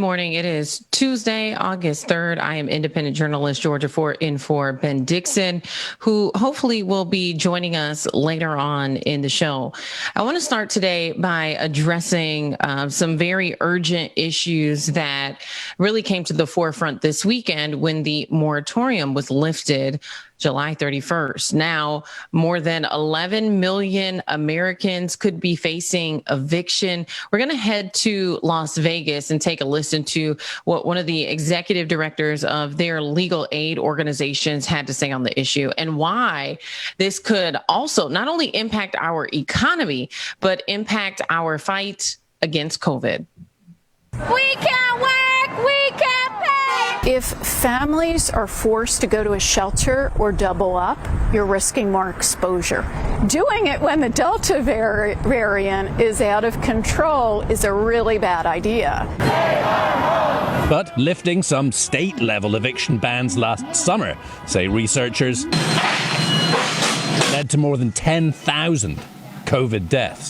morning. It is Tuesday, August 3rd. I am independent journalist Georgia Fort in for Ben Dixon, who hopefully will be joining us later on in the show. I want to start today by addressing some very urgent issues that really came to the forefront this weekend when the moratorium was lifted July 31st. Now, more than 11 million Americans could be facing eviction. We're going to head to Las Vegas and take a listen to what one of the executive directors of their legal aid organizations had to say on the issue and why this could also not only impact our economy, but impact our fight against COVID. We can't work, we can't pay. If families are forced to go to a shelter or double up, you're risking more exposure. Doing it when the Delta variant is out of control is a really bad idea. But lifting some state-level eviction bans last summer, say researchers, led to more than 10,000 COVID deaths.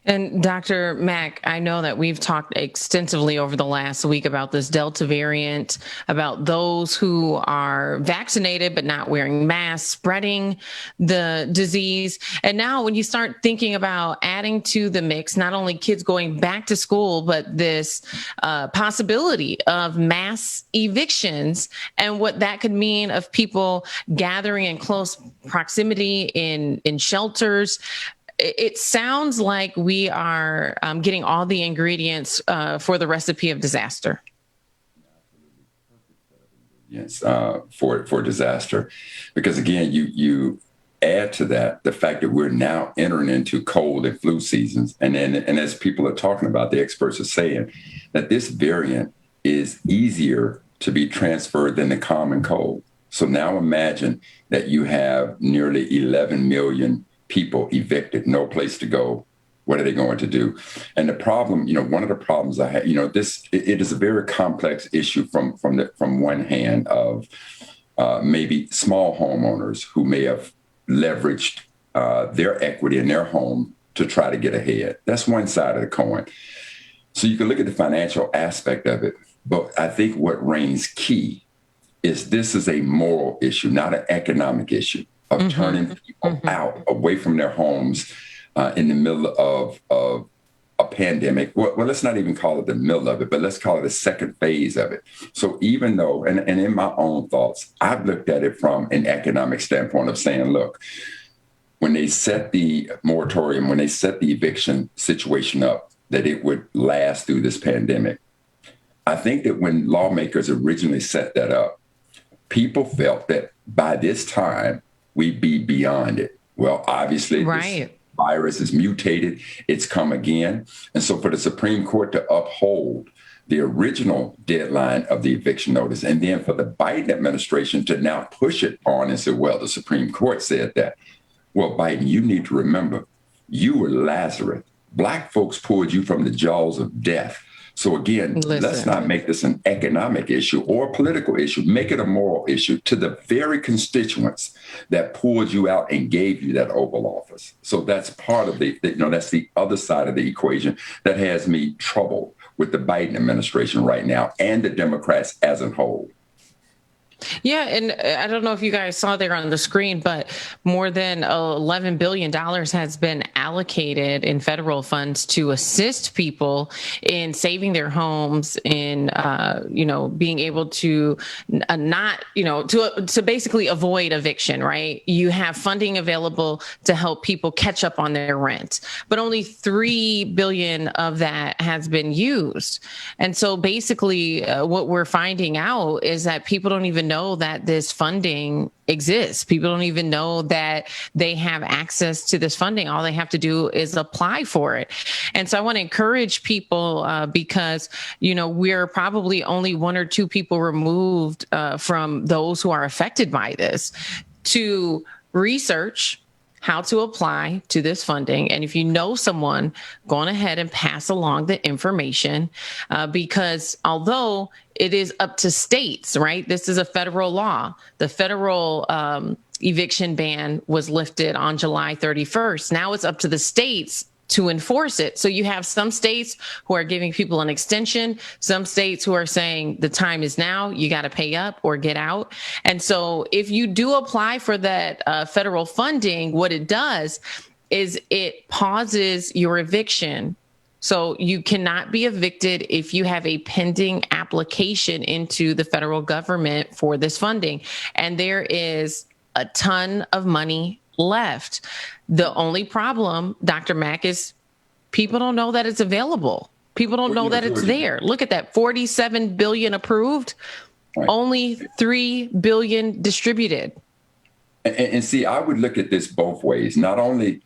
And Dr. Mack, I know that we've talked extensively over the last week about this Delta variant, about those who are vaccinated but not wearing masks, spreading the disease. And now when you start thinking about adding to the mix, not only kids going back to school, but this possibility of mass evictions and what that could mean of people gathering in close proximity in shelters. It sounds like we are getting all the ingredients for the recipe of disaster. Yes, for disaster, because again, you add to that the fact that we're now entering into cold and flu seasons, and as people are talking about, the experts are saying that this variant is easier to be transferred than the common cold. So now imagine that you have nearly 11 million people evicted, no place to go. What are they going to do? And the problem, one of the problems I have, it is a very complex issue from one hand of maybe small homeowners who may have leveraged their equity in their home to try to get ahead. That's one side of the coin. So you can look at the financial aspect of it, but I think what reigns key is this is a moral issue, not an economic issue. Of turning people out, away from their homes in the middle of a pandemic. Well, let's not even call it the middle of it, but let's call it a second phase of it. So even though, and in my own thoughts, I've looked at it from an economic standpoint of saying, look, when they set the moratorium, when they set the eviction situation up, that it would last through this pandemic. I think that when lawmakers originally set that up, people felt that by this time, we'd be beyond it. Well, obviously, This virus is mutated. It's come again. And so for the Supreme Court to uphold the original deadline of the eviction notice, and then for the Biden administration to now push it on and say, well, the Supreme Court said that. Well, Biden, you need to remember, you were Lazarus. Black folks pulled you from the jaws of death. So again, let's not make this an economic issue or a political issue. Make it a moral issue to the very constituents that pulled you out and gave you that Oval Office. So that's part of that's the other side of the equation that has me troubled with the Biden administration right now and the Democrats as a whole. Yeah, and I don't know if you guys saw there on the screen, but more than $11 billion has been allocated in federal funds to assist people in saving their homes, in being able to to basically avoid eviction. Right? You have funding available to help people catch up on their rent, but only $3 billion of that has been used. And so basically, what we're finding out is that people don't even know that this funding exists. People don't even know that they have access to this funding. All they have to do is apply for it. And so I want to encourage people because, we're probably only one or two people removed from those who are affected by this to research how to apply to this funding. And if you know someone, go on ahead and pass along the information because although it is up to states, right? This is a federal law. The federal eviction ban was lifted on July 31st. Now it's up to the states to enforce it. So you have some states who are giving people an extension, some states who are saying the time is now, you got to pay up or get out. And so if you do apply for that federal funding, what it does is it pauses your eviction. So you cannot be evicted if you have a pending application into the federal government for this funding. And there is a ton of money left. The only problem, Dr. Mack, is people don't know that it's available. People don't know that it's there. Look at that, 47 billion approved, right. Only 3 billion distributed. And see, I would look at this both ways. Not only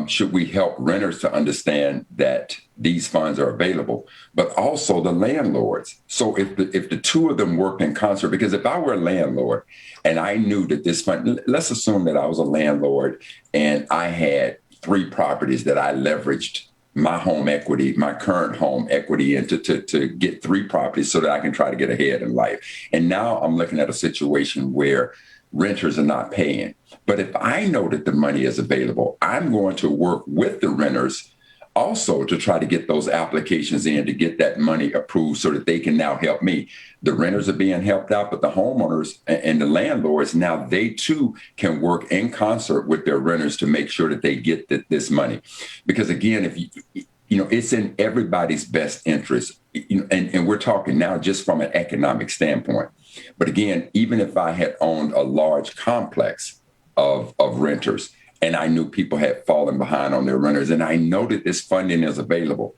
should we help renters to understand that these funds are available, but also the landlords. So if the two of them worked in concert, because if I were a landlord and I knew that this fund, let's assume that I was a landlord and I had 3 properties that I leveraged my home equity, my current home equity into to get 3 properties so that I can try to get ahead in life. And now I'm looking at a situation where renters are not paying. But if I know that the money is available, I'm going to work with the renters also to try to get those applications in to get that money approved so that they can now help me. The renters are being helped out, but the homeowners and the landlords, now they too can work in concert with their renters to make sure that they get this money. Because again, if it's in everybody's best interest, and we're talking now just from an economic standpoint. But again, even if I had owned a large complex of renters and I knew people had fallen behind on their renters and I know that this funding is available,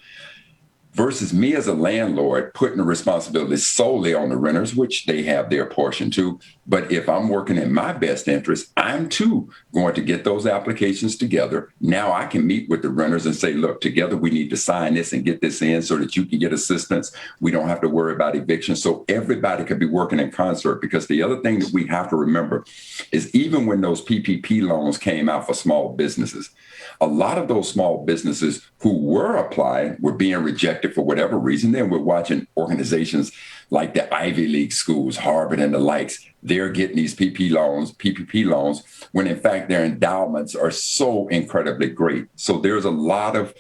versus me as a landlord putting the responsibility solely on the renters, which they have their portion too. But if I'm working in my best interest, I'm too going to get those applications together. Now I can meet with the renters and say, look, together we need to sign this and get this in so that you can get assistance. We don't have to worry about eviction. So everybody could be working in concert, because the other thing that we have to remember is even when those PPP loans came out for small businesses, a lot of those small businesses who were applying were being rejected for whatever reason. Then we're watching organizations like the Ivy League schools, Harvard and the likes, they're getting these PPP loans, when in fact their endowments are so incredibly great. So there's a lot of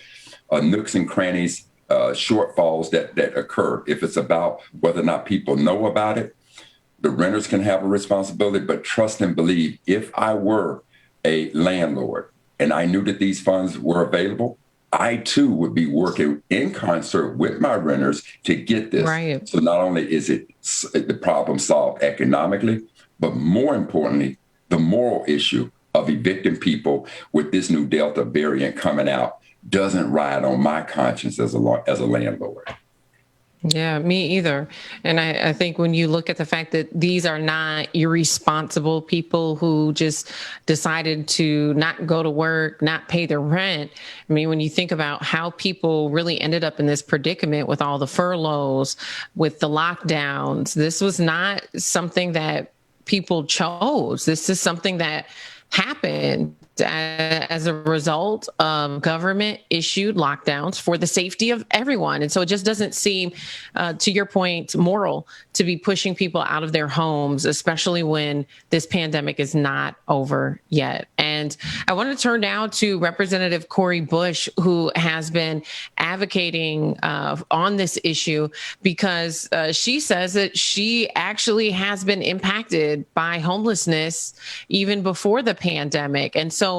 nooks and crannies, shortfalls that occur. If it's about whether or not people know about it, the renters can have a responsibility, but trust and believe, if I were a landlord and I knew that these funds were available, I too would be working in concert with my renters to get this. Right. So not only is it the problem solved economically, but more importantly, the moral issue of evicting people with this new Delta variant coming out doesn't ride on my conscience as a landlord. Yeah, me either. And I think when you look at the fact that these are not irresponsible people who just decided to not go to work, not pay their rent. I mean, when you think about how people really ended up in this predicament with all the furloughs, with the lockdowns, this was not something that people chose. This is something that happened as a result of government issued lockdowns for the safety of everyone. And so it just doesn't seem, to your point, moral to be pushing people out of their homes, especially when this pandemic is not over yet. And I want to turn now to Representative Cori Bush, who has been advocating on this issue, because she says that she actually has been impacted by homelessness even before the pandemic. And so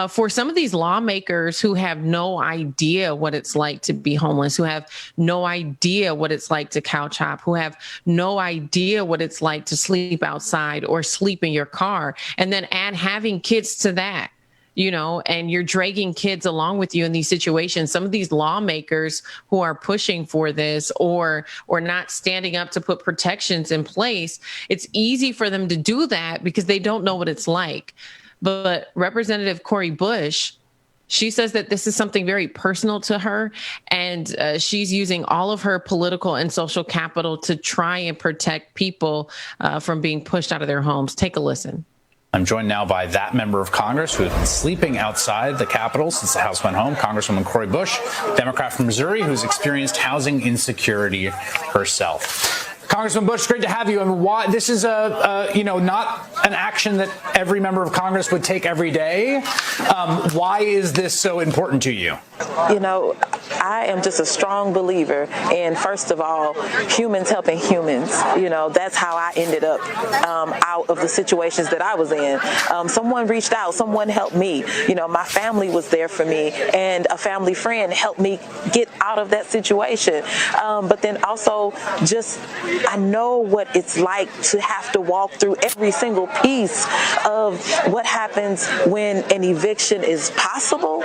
for some of these lawmakers who have no idea what it's like to be homeless, who have no idea what it's like to couch hop, who have no idea what it's like to sleep outside or sleep in your car, and then add having kids to that, and you're dragging kids along with you in these situations. Some of these lawmakers who are pushing for this or not standing up to put protections in place, it's easy for them to do that because they don't know what it's like. But Representative Cori Bush, she says that this is something very personal to her, and she's using all of her political and social capital to try and protect people from being pushed out of their homes. Take a listen. I'm joined now by that member of Congress who has been sleeping outside the Capitol since the House went home, Congresswoman Cori Bush, Democrat from Missouri, who's experienced housing insecurity herself. Congressman Bush, great to have you. And why this is not an action that every member of Congress would take every day. Why is this so important to you? I am just a strong believer in, first of all, humans helping humans. That's how I ended up out of the situations that I was in. Someone reached out, someone helped me. My family was there for me, and a family friend helped me get out of that situation. But then also I know what it's like to have to walk through every single piece of what happens when an eviction is possible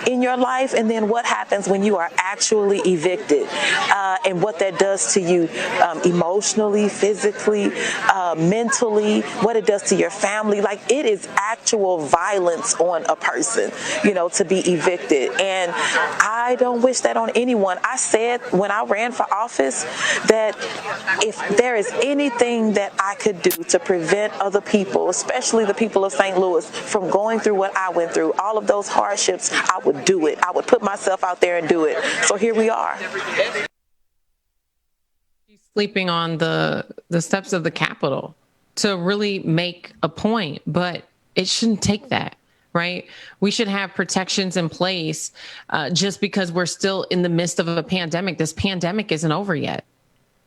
in your life, and then what happens when you are actually evicted, and what that does to you emotionally, physically, mentally, what it does to your family. Like, it is actual violence on a person, to be evicted. And I don't wish that on anyone. I said when I ran for office that if there is anything that I could do to prevent other people, especially the people of St. Louis, from going through what I went through, all of those hardships, I would do it. I would put myself out there and do it. So here we are. She's sleeping on the steps of the Capitol to really make a point, but it shouldn't take that. Right? We should have protections in place just because we're still in the midst of a pandemic. This pandemic isn't over yet.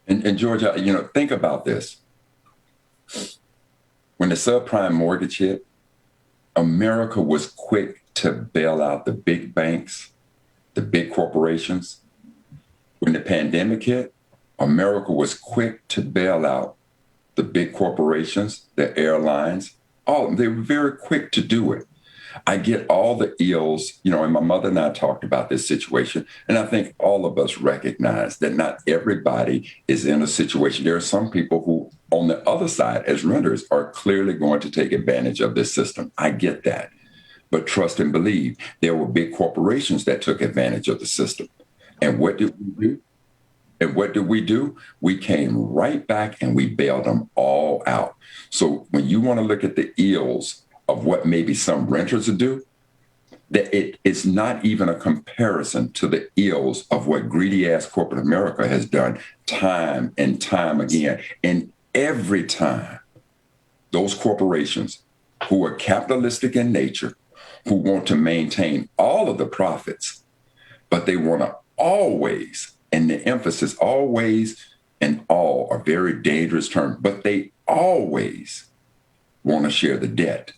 And Georgia, think about this. When the subprime mortgage hit, America was quick to bail out the big banks, the big corporations. When the pandemic hit, America was quick to bail out the big corporations, the airlines. They were very quick to do it. I get all the ills, and my mother and I talked about this situation, and I think all of us recognize that not everybody is in a situation. There are some people who, on the other side, as renters, are clearly going to take advantage of this system. I get that. But trust and believe, there were big corporations that took advantage of the system. And what did we do? We came right back and we bailed them all out. So when you want to look at the ills of what maybe some renters will do, that it is not even a comparison to the ills of what greedy-ass corporate America has done time and time again. And every time, those corporations who are capitalistic in nature, who want to maintain all of the profits, but they want to always, and the emphasis always and all are very dangerous terms, but they always want to share the debt.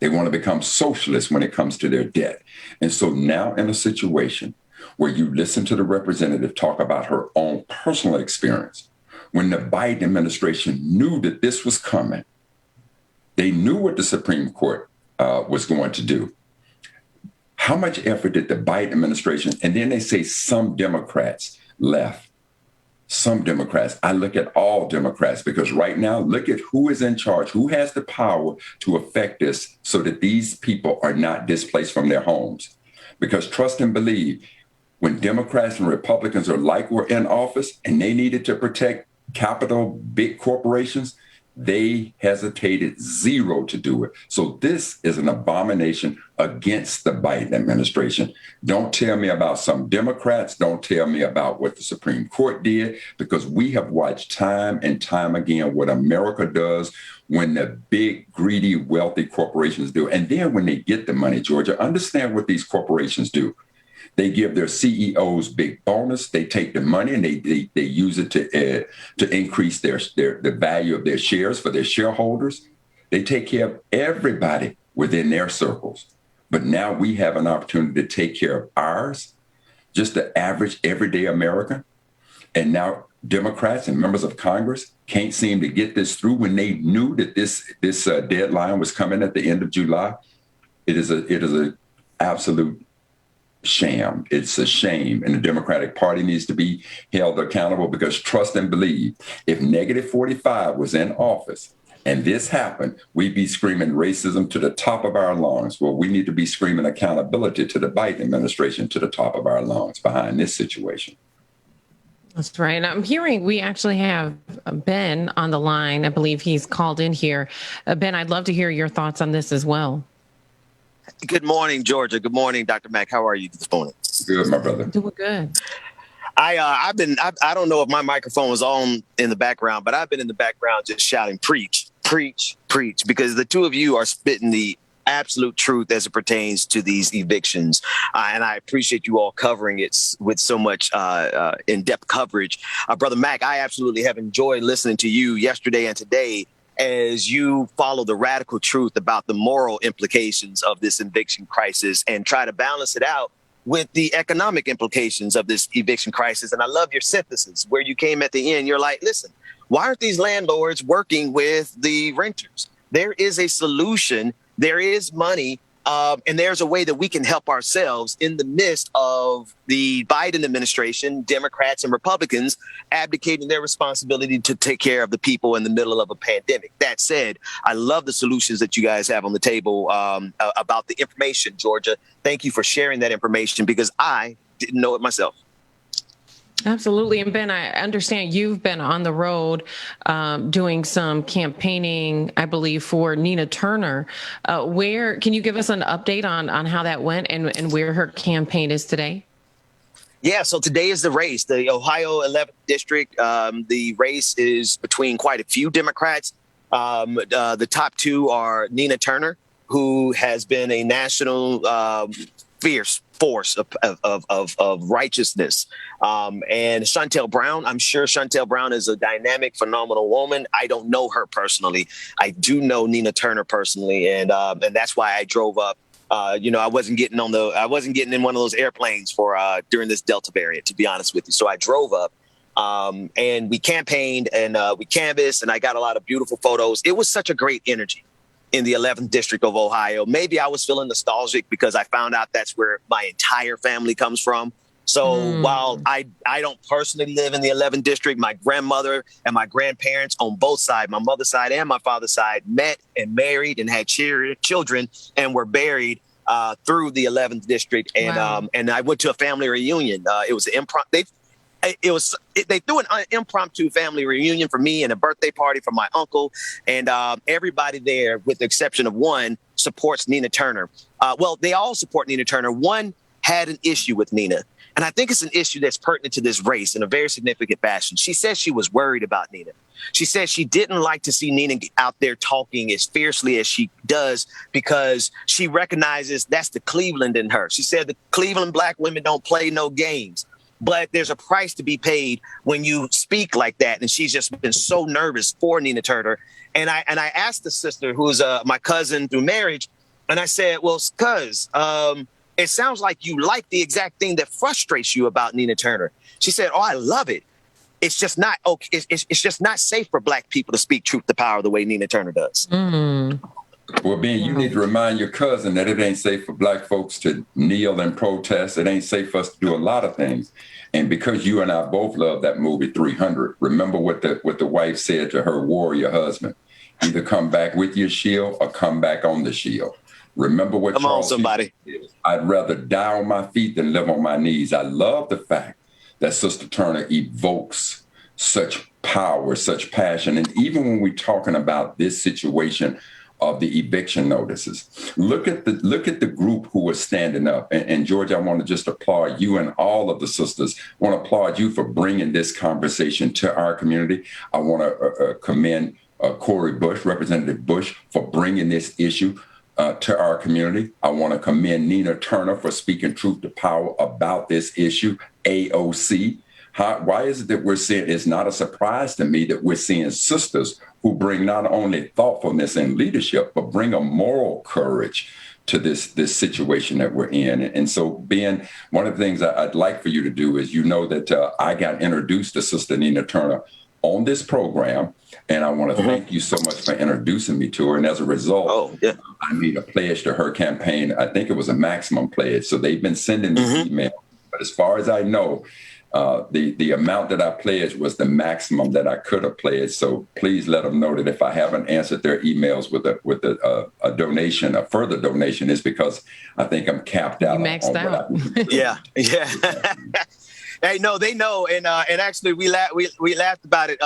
They want to become socialists when it comes to their debt. And so now in a situation where you listen to the representative talk about her own personal experience, when the Biden administration knew that this was coming, they knew what the Supreme Court was going to do. How much effort did the Biden administration, and then they say some Democrats left. Some Democrats. I look at all Democrats because right now, look at who is in charge, who has the power to affect this so that these people are not displaced from their homes. Because trust and believe, when Democrats and Republicans were in office and they needed to protect capital, big corporations, they hesitated zero to do it. So this is an abomination against the Biden administration. Don't tell me about some Democrats. Don't tell me about what the Supreme Court did, because we have watched time and time again what America does when the big, greedy, wealthy corporations do. And then when they get the money, Georgia, understand what these corporations do. They give their CEOs big bonus. They take the money and they use it to increase the value of their shares for their shareholders. They take care of everybody within their circles. But now we have an opportunity to take care of ours, just the average everyday American. And now Democrats and members of Congress can't seem to get this through when they knew that this deadline was coming at the end of July. It is a absolute sham. It's a shame. And the Democratic Party needs to be held accountable, because trust and believe, if negative 45 was in office and this happened, we'd be screaming racism to the top of our lungs. Well, we need to be screaming accountability to the Biden administration to the top of our lungs behind this situation. That's right. I'm hearing we actually have Ben on the line. I believe he's called in here. Ben, I'd love to hear your thoughts on this as well. Good morning, Georgia. Good morning, Dr. Mack. How are you this morning? Good, my brother. Doing good. I don't know if my microphone was on in the background, but I've been in the background just shouting, preach, preach, preach, because the two of you are spitting the absolute truth as it pertains to these evictions. And I appreciate you all covering it with so much in-depth coverage. Brother Mack, I absolutely have enjoyed listening to you yesterday and today as you follow the radical truth about the moral implications of this eviction crisis and try to balance it out with the economic implications of this eviction crisis. And I love your synthesis where you came at the end. You're like, listen, why aren't these landlords working with the renters? There is a solution. There is money. And there's a way that we can help ourselves in the midst of the Biden administration, Democrats and Republicans abdicating their responsibility to take care of the people in the middle of a pandemic. That said, I love the solutions that you guys have on the table about the information, Georgia. Thank you for sharing that information because I didn't know it myself. Absolutely. And Ben, I understand you've been on the road doing some campaigning, I believe, for Nina Turner. Where can you give us an update on how that went and where her campaign is today? Yeah, so today is the race, the Ohio 11th district. The race is between quite a few Democrats. The top two are Nina Turner, who has been a national fierce force of righteousness. And Shontel Brown, I'm sure Shontel Brown is a dynamic, phenomenal woman. I don't know her personally. I do know Nina Turner personally. And that's why I drove up. I wasn't getting in one of those airplanes for during this Delta variant, to be honest with you. So I drove up and we campaigned and we canvassed and I got a lot of beautiful photos. It was such a great energy in the 11th district of Ohio. Maybe I was feeling nostalgic because I found out that's where my entire family comes from. So while I don't personally live in the 11th district, my grandmother and my grandparents on both sides, my mother's side and my father's side, met and married and had children and were buried through the 11th district. And wow. And I went to a family reunion. It was an impromptu. They threw an impromptu family reunion for me and a birthday party for my uncle. And everybody there, with the exception of one, supports Nina Turner. Well, they all support Nina Turner. One had an issue with Nina. And I think it's an issue that's pertinent to this race in a very significant fashion. She said she was worried about Nina. She said she didn't like to see Nina out there talking as fiercely as she does because she recognizes that's the Cleveland in her. She said the Cleveland black women don't play no games. But there's a price to be paid when you speak like that. And she's just been so nervous for Nina Turner. And I asked the sister, who's my cousin through marriage, and I said, well, cuz it sounds like you like the exact thing that frustrates you about Nina Turner. She said, oh, I love it. It's just not okay. It's just not safe for black people to speak truth to power the way Nina Turner does. Well, Ben, you need to remind your cousin that it ain't safe for black folks to kneel and protest. It ain't safe for us to do a lot of things. And because you and I both love that movie 300, remember what the wife said to her warrior husband: either come back with your shield or come back on the shield. Remember what come Charles on, somebody. Said. I'd rather die on my feet than live on my knees. I love the fact that Sister Turner evokes such power, such passion. And even when we're talking about this situation of the eviction notices, look at the group who was standing up. And George, I want to just applaud you and all of the sisters. I want to applaud you for bringing this conversation to our community. I want to commend Cori Bush, Representative Bush, for bringing this issue to our community. I want to commend Nina Turner for speaking truth to power about this issue. AOC. Why is it that we're seeing, it's not a surprise to me that we're seeing sisters who bring not only thoughtfulness and leadership, but bring a moral courage to this situation that we're in. And so, Ben, one of the things I'd like for you to do is, that I got introduced to Sister Nina Turner on this program, and I want to thank you so much for introducing me to her. And as a result, I made a pledge to her campaign. I think it was a maximum pledge. So they've been sending me email. But as far as I know, the amount that I pledged was the maximum that I could have pledged. So please let them know that if I haven't answered their emails with a donation, a further donation, is because I think I'm capped out. You maxed out. Yeah. Hey, no, they know, and actually we laughed about it.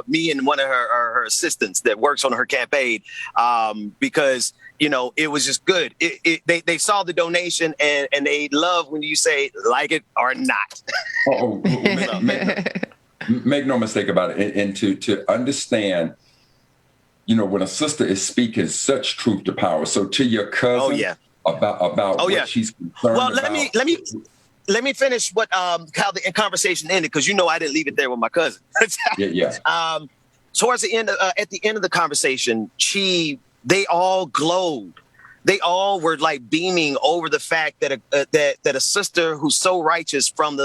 Me and one of her assistants that works on her campaign, because it was just good. They saw the donation and they love when you say like it or not. Make no mistake about it. And to understand, when a sister is speaking such truth to power. So to your cousin about what she's concerned about. Let me finish how the conversation ended, because I didn't leave it there with my cousin. Towards the end, at the end of the conversation, they all glowed. They all were like beaming over the fact that a sister who's so righteous from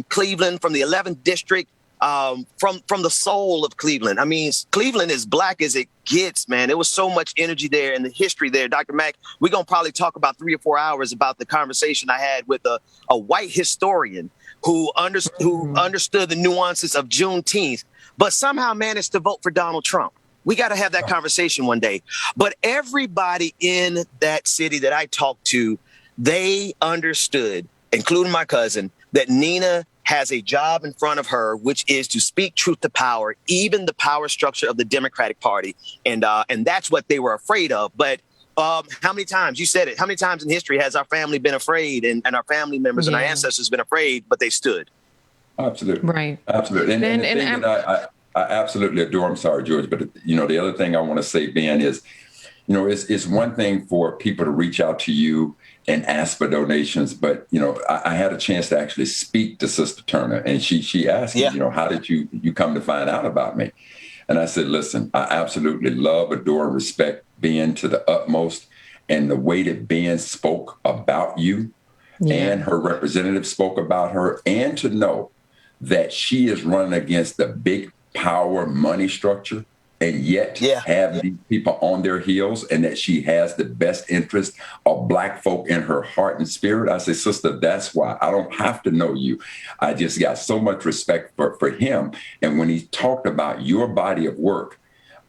Cleveland, from the 11th district, from the soul of Cleveland. I mean, Cleveland is black as it gets, man. There was so much energy there and the history there. Dr. Mack, we're going to probably talk about 3 or 4 hours about the conversation I had with a white historian who understood the nuances of Juneteenth, but somehow managed to vote for Donald Trump. We got to have that conversation one day. But everybody in that city that I talked to, they understood, including my cousin, that Nina has a job in front of her, which is to speak truth to power, even the power structure of the Democratic Party. And that's what they were afraid of. But how many times, you said it, how many times in history has our family been afraid and our family members and our ancestors been afraid, but they stood? Absolutely. Right. Absolutely. And the thing that I absolutely adore, I'm sorry, George, but the other thing I want to say, Ben, is, it's one thing for people to reach out to you and ask for donations, but I had a chance to actually speak to Sister Turner, and she asked me, how did you come to find out about me? And I said, listen, I absolutely love, adore, and respect Ben to the utmost, and the way that Ben spoke about you and her representative spoke about her, and to know that she is running against the big power money structure and yet have these people on their heels, and that she has the best interest of Black folk in her heart and spirit. I say, sister, that's why I don't have to know you. I just got so much respect for him. And when he talked about your body of work,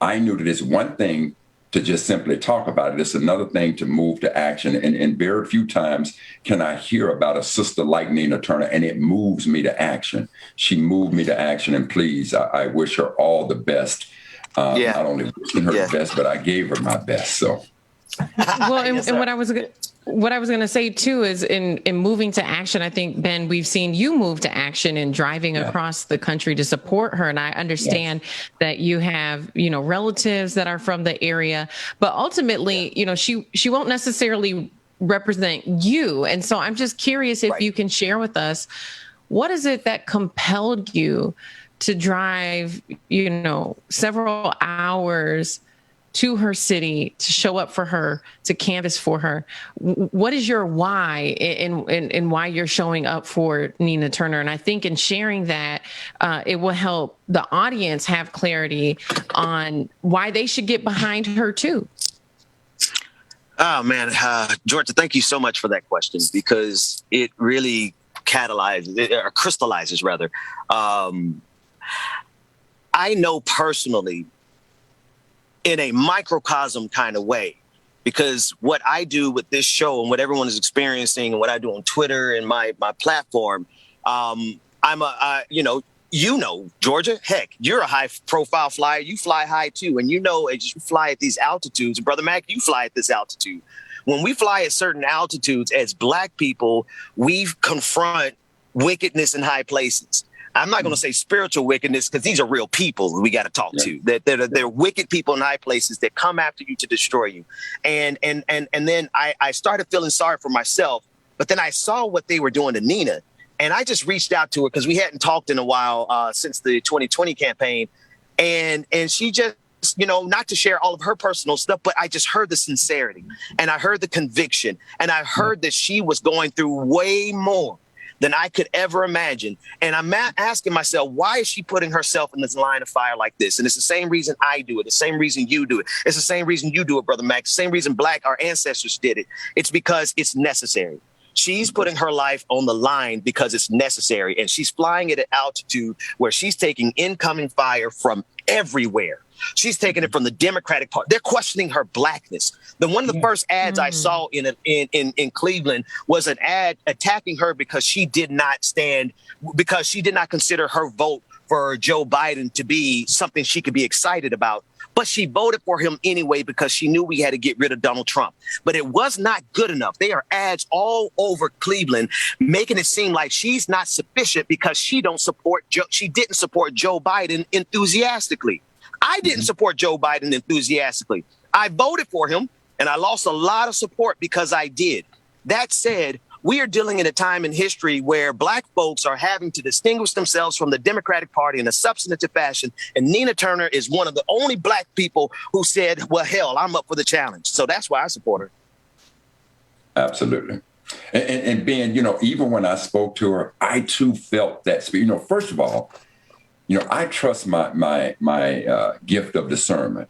I knew that it's one thing to just simply talk about it. It's another thing to move to action. And very few times can I hear about a sister like Nina Turner, and it moves me to action. She moved me to action, and please, I wish her all the best. Not only wishing her the best, but I gave her my best. So, well, and what I was going to say too is in moving to action, I think, Ben, we've seen you move to action in driving across the country to support her. And I understand that you have, relatives that are from the area, but ultimately, she won't necessarily represent you. And so I'm just curious if you can share with us, what is it that compelled you to drive, several hours to her city, to show up for her, to canvass for her? What is your why and why you're showing up for Nina Turner? And I think in sharing that, it will help the audience have clarity on why they should get behind her too. Oh, man. Georgia, thank you so much for that question, because it really crystallizes rather. I know personally, in a microcosm kind of way, because what I do with this show and what everyone is experiencing and what I do on Twitter and my platform, Georgia, heck, you're a high profile flyer. You fly high too. And as you fly at these altitudes, Brother Mack, you fly at this altitude. When we fly at certain altitudes as Black people, we confront wickedness in high places. I'm not going to say spiritual wickedness, because these are real people we got to talk to. They're wicked people in high places that come after you to destroy you. And then I started feeling sorry for myself, but then I saw what they were doing to Nina, and I just reached out to her because we hadn't talked in a while since the 2020 campaign, and she just, not to share all of her personal stuff, but I just heard the sincerity, and I heard the conviction, and I heard that she was going through way more than I could ever imagine. And I'm asking myself, why is she putting herself in this line of fire like this? And it's the same reason I do it. The same reason you do it. It's the same reason you do it, Brother Max. The same reason our ancestors did it. It's because it's necessary. She's putting her life on the line because it's necessary. And she's flying at an altitude where she's taking incoming fire from everywhere. She's taking it from the Democratic Party. They're questioning her Blackness. One of the first ads I saw in Cleveland was an ad attacking her because she did not consider her vote for Joe Biden to be something she could be excited about. but she voted for him anyway because she knew we had to get rid of Donald Trump. But it was not good enough. There are ads all over Cleveland making it seem like she's not sufficient because she didn't support Joe Biden enthusiastically. I didn't support Joe Biden enthusiastically. I voted for him, and I lost a lot of support because I did. That said, we are dealing in a time in history where black folks are having to distinguish themselves from the Democratic Party in a substantive fashion. And Nina Turner is one of the only black people who said, well, hell, I'm up for the challenge. So that's why I support her. Absolutely. And Ben, even when I spoke to her, I too felt that speech. First of all, I trust my gift of discernment.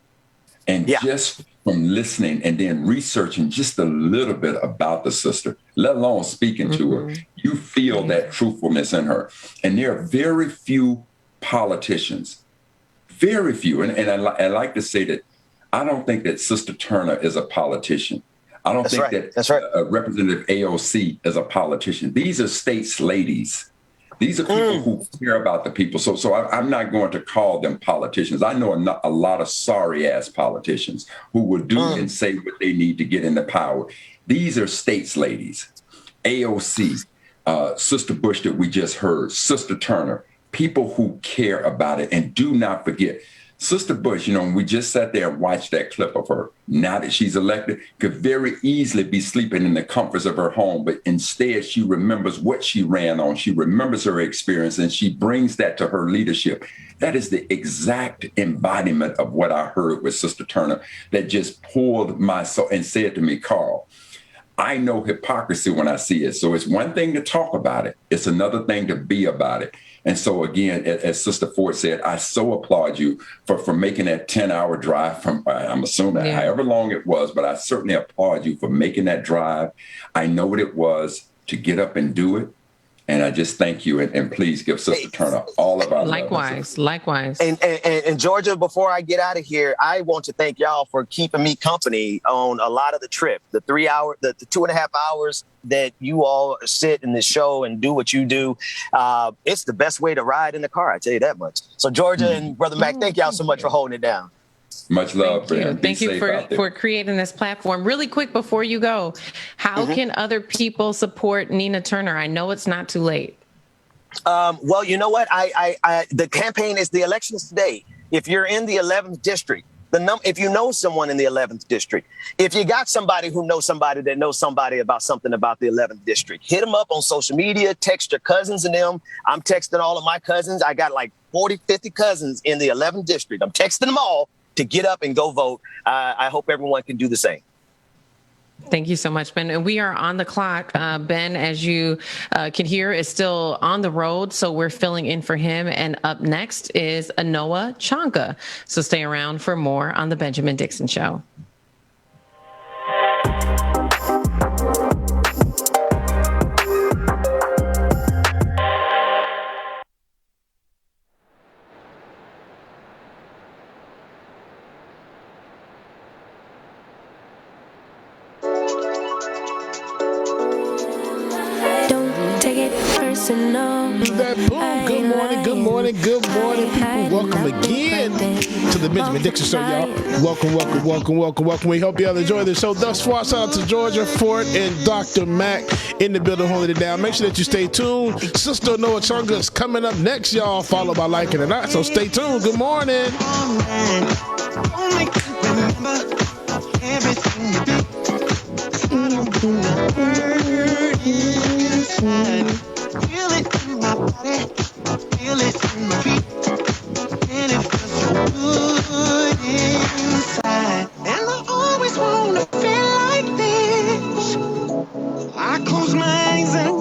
And just from listening and then researching just a little bit about the sister, let alone speaking to her, you feel that truthfulness in her. And there are very few politicians, very few. And I like to say that I don't think that Sister Turner is a politician. I don't think that Representative AOC is a politician. These are states ladies. These are people who care about the people. So I'm not going to call them politicians. I know a lot of sorry-ass politicians who will do and say what they need to get into power. These are states ladies. AOC, Sister Bush that we just heard, Sister Turner, people who care about it. And do not forget, Sister Bush, we just sat there and watched that clip of her. Now that she's elected, could very easily be sleeping in the comforts of her home, but instead she remembers what she ran on. She remembers her experience, and she brings that to her leadership. That is the exact embodiment of what I heard with Sister Turner that just pulled my soul and said to me, Carl, I know hypocrisy when I see it. So it's one thing to talk about it. It's another thing to be about it. And so, again, as Sister Ford said, I so applaud you for making that 10-hour drive from, I'm assuming, however long it was, but I certainly applaud you for making that drive. I know what it was to get up and do it. And I just thank you. And please give Sister Turner all of our likewise. And Georgia, before I get out of here, I want to thank y'all for keeping me company on a lot of the trip, the 2.5 hours that you all sit in the show and do what you do. It's the best way to ride in the car. I tell you that much. So Georgia and Brother Mac, thank y'all so much for holding it down. Much love, Brandon. Thank you for creating this platform. Really quick before you go, how can other people support Nina Turner? I know it's not too late. Well, you know what? The campaign is, the election is today. If you're in the 11th district, if you know someone in the 11th district, if you got somebody who knows somebody that knows somebody about something about the 11th district, hit them up on social media, text your cousins and them. I'm texting all of my cousins. I got like 40, 50 cousins in the 11th district. I'm texting them all to get up and go vote. I hope everyone can do the same. Thank you so much, Ben. And we are on the clock. Ben, as you can hear, is still on the road, so we're filling in for him. And up next is Anoa Chonka. So stay around for more on The Benjamin Dixon Show. Good morning, people. Welcome again to the Benjamin Dixon Show, y'all. Welcome. We hope y'all enjoy the show thus far. Shout out to Georgia, Fort, and Dr. Mack in the building holding it down. Make sure that you stay tuned. Sister Anoa Chonka is coming up next, y'all, followed by Liking It Not. So stay tuned. Good morning. Feel it in my body, feel it in my feet, and it feels so good inside. And I always wanna feel like this. I close my eyes and